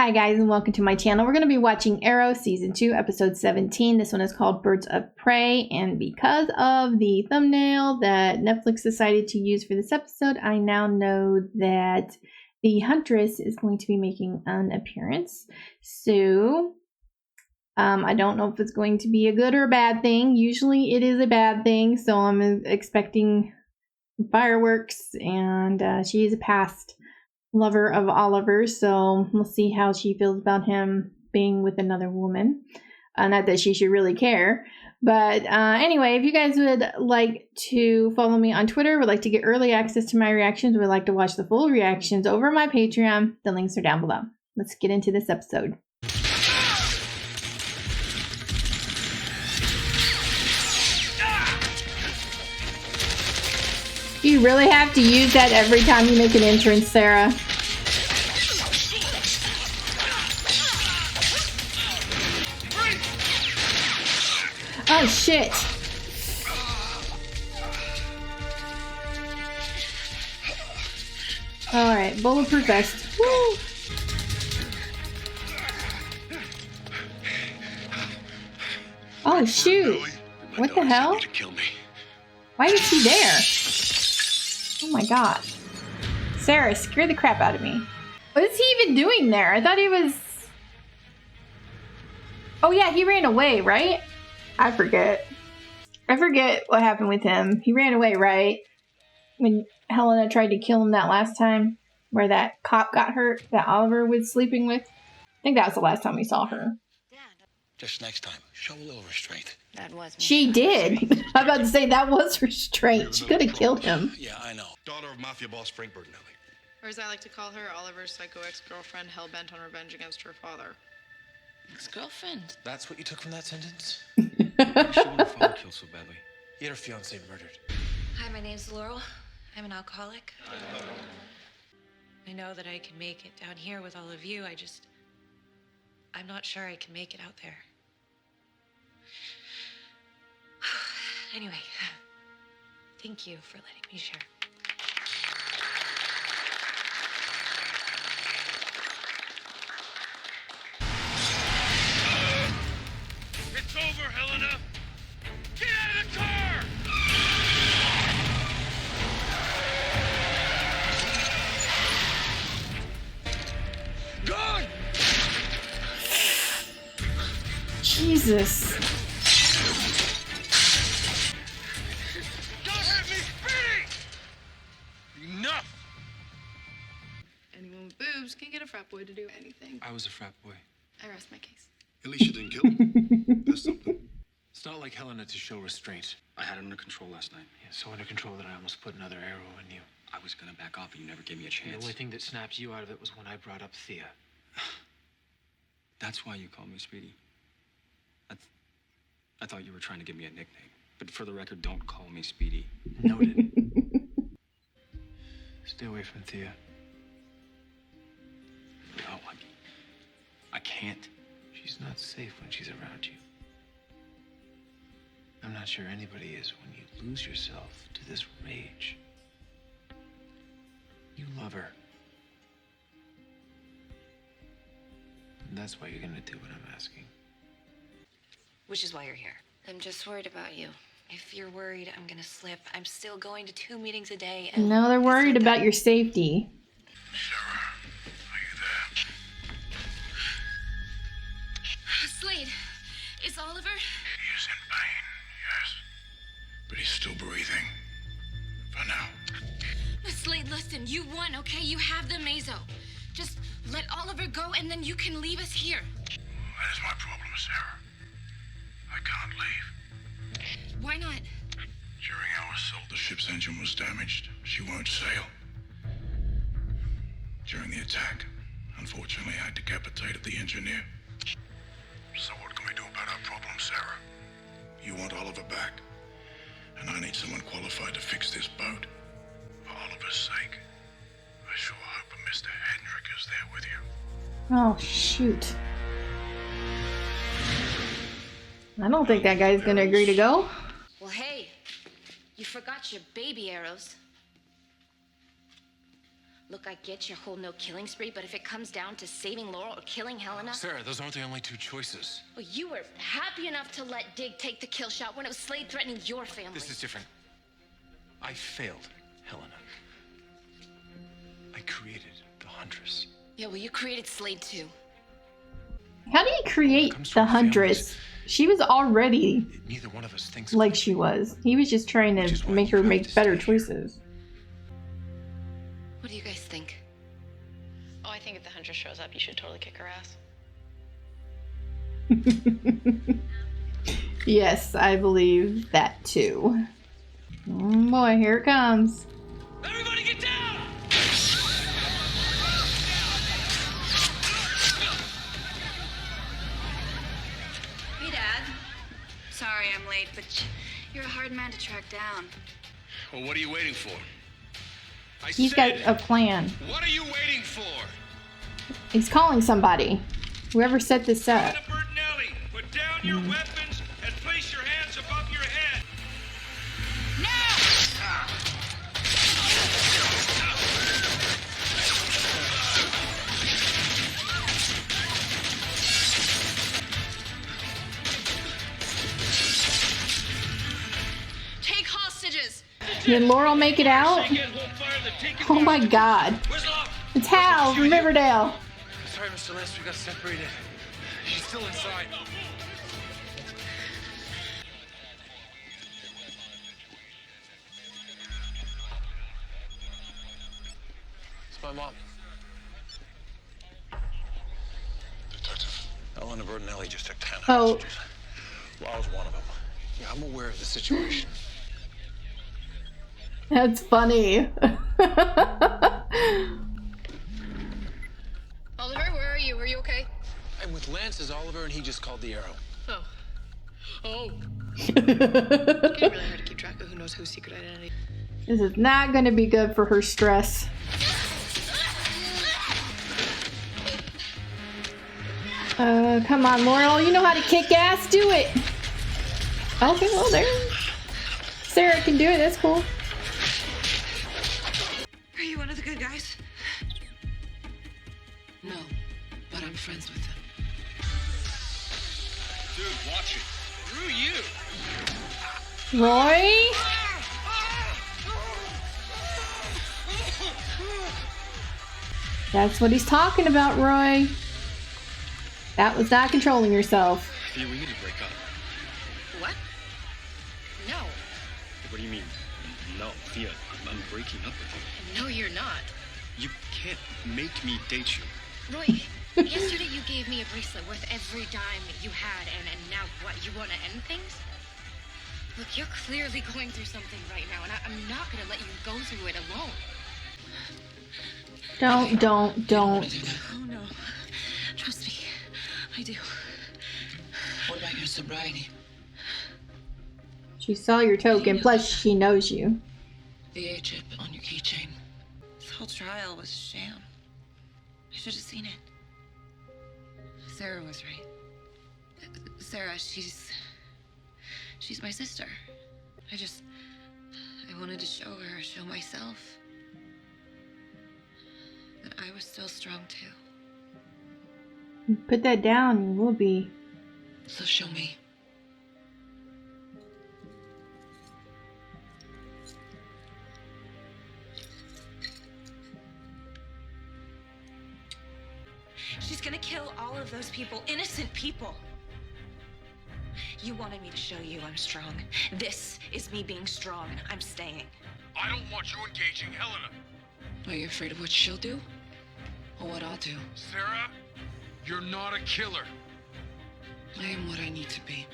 Hi guys, and welcome to my channel. We're going to be watching Arrow Season 2, Episode 17. This one is called Birds of Prey, and because of the thumbnail that Netflix decided to use for this episode, I now know that the Huntress is going to be making an appearance. So, I don't know if it's going to be a good or a bad thing. Usually it is a bad thing, so I'm expecting fireworks, and she is a past lover of Oliver, so we'll see how she feels about him being with another woman. Not that she should really care, but anyway, if you guys would like to follow me on Twitter, would like to get early access to my reactions, would like to watch the full reactions over my Patreon, the links are down below. Let's get into this episode. You really have to use that every time you make an entrance, Sarah. Oh shit. Alright, bulletproof vest. Woo! Oh shoot. What the hell? Why is he there? Oh my god. Sarah, scare the crap out of me. What is he even doing there? I thought he was... Oh yeah, he ran away, right? I forget what happened with him. He ran away, right? When Helena tried to kill him that last time, where that cop got hurt that Oliver was sleeping with. I think that was the last time we saw her. Just next time, show a little restraint. That was me. She did. I'm about to say that was restraint. She could have killed him. Yeah, I know. Daughter of Mafia boss Frank Berlanti. Or as I like to call her, Oliver's psycho ex-girlfriend hell-bent on revenge against her father. Ex-girlfriend. That's what you took from that sentence? She wanted her father killed so badly. He had her fiance murdered. Hi, my name's Laurel. I'm an alcoholic. I know that I can make it down here with all of you. I'm not sure I can make it out there. Anyway, thank you for letting me share. It's over, Helena! Get out of the car! Gone! Jesus. Don't have me speeding! Enough! Anyone with boobs can get a frat boy to do anything. I was a frat boy. I rest my case. At least you didn't kill him. That's something. It's not like Helena to show restraint. I had it under control last night. Yeah, so under control that I almost put another arrow in you. I was gonna back off, but you never gave me a The chance. only thing that snapped you out of it was when I brought up Thea. That's why you called me Speedy. I thought you were trying to give me a nickname. But for the record, don't call me Speedy. Noted. Stay away from Thea. No, I can't. She's not safe when she's around you. I'm not sure anybody is when you lose yourself to this rage. You love her. And that's why you're gonna do what I'm asking. Which is why you're here. I'm just worried about you. If you're worried I'm gonna slip, I'm still going to 2 meetings a day. And No, they're worried about your safety. Sarah, are you there? Slade, is Oliver? He is in pain, yes. But he's still breathing. For now. Slade, listen, you won, okay? You have the Mazo. Just let Oliver go and then you can leave us here. That is my problem, Sarah. I can't leave. Why not? During our assault, the ship's engine was damaged. She won't sail. During the attack, unfortunately, I decapitated the engineer. So what can we do about our problem, Sarah? You want Oliver back, and I need someone qualified to fix this boat. For Oliver's sake, I sure hope Mr. Hendrick is there with you. Oh, shoot. I don't think that guy's gonna agree to go. Well, hey, you forgot your baby arrows. Look, I get your whole no-killing spree, but if it comes down to saving Laurel or killing Helena... Sarah, those aren't the only two choices. Well, you were happy enough to let Dig take the kill shot when it was Slade threatening your family. This is different. I failed, Helena. I created the Huntress. Yeah, well, you created Slade too. How do you create the Huntress? She was already Neither one of us thinks like she was. He was just trying to make her make better choices. What do you guys think? Oh, I think if the Huntress shows up, you should totally kick her ass. Yes, I believe that too. Oh boy, here it comes. Everybody get down! Hey, Dad. Sorry I'm late, but you're a hard man to track down. Well, what are you waiting for? He's got a plan. What are you waiting for? He's calling somebody. Whoever set this up. Berlanti, put down your weapons and place your hands above your head. Take hostages! Did Laurel make it out? Oh my god. It's Hal from Riverdale. Sorry, Mr. Lance, we got separated. She's still inside. It's my mom. Detective. Helena Berlanti just took 10 Oh. hostages. Well, I was one of them. Yeah, I'm aware of the situation. That's funny. Oliver, where are you? Are you okay? I'm with Lance as Oliver, and he just called the Arrow. Oh. Oh. It's getting really hard to keep track of who knows whose secret identity. This is not going to be good for her stress. Come on, Laurel. You know how to kick ass. Do it. Okay, well, there. Sarah can do it. That's cool. Are you one of the good guys? No, but I'm friends with them. Dude, watch it. Screw you. Roy? That's what he's talking about, Roy. That was not controlling yourself. Thea, we need to break up. What? No. What do you mean? No, Thea, I'm breaking up with you. No, you're not. You can't make me date you. Roy, yesterday you gave me a bracelet worth every dime you had, and now what? You want to end things? Look, you're clearly going through something right now, and I'm not going to let you go through it alone. Don't. Oh, no. Trust me. I do. What about your sobriety? She saw your token, plus she knows you. The A chip on your keychain. This whole trial was a sham. I should have seen it. Sarah was right. Sarah, she's my sister. I wanted to show myself that I was still strong too. Put that down, you will be. So show me. She's gonna kill all of those people, innocent people. You wanted me to show you I'm strong. This is me being strong. I'm staying. I don't want you engaging Helena. Are you afraid of what she'll do? Or what I'll do? Sarah, you're not a killer. I am what I need to be.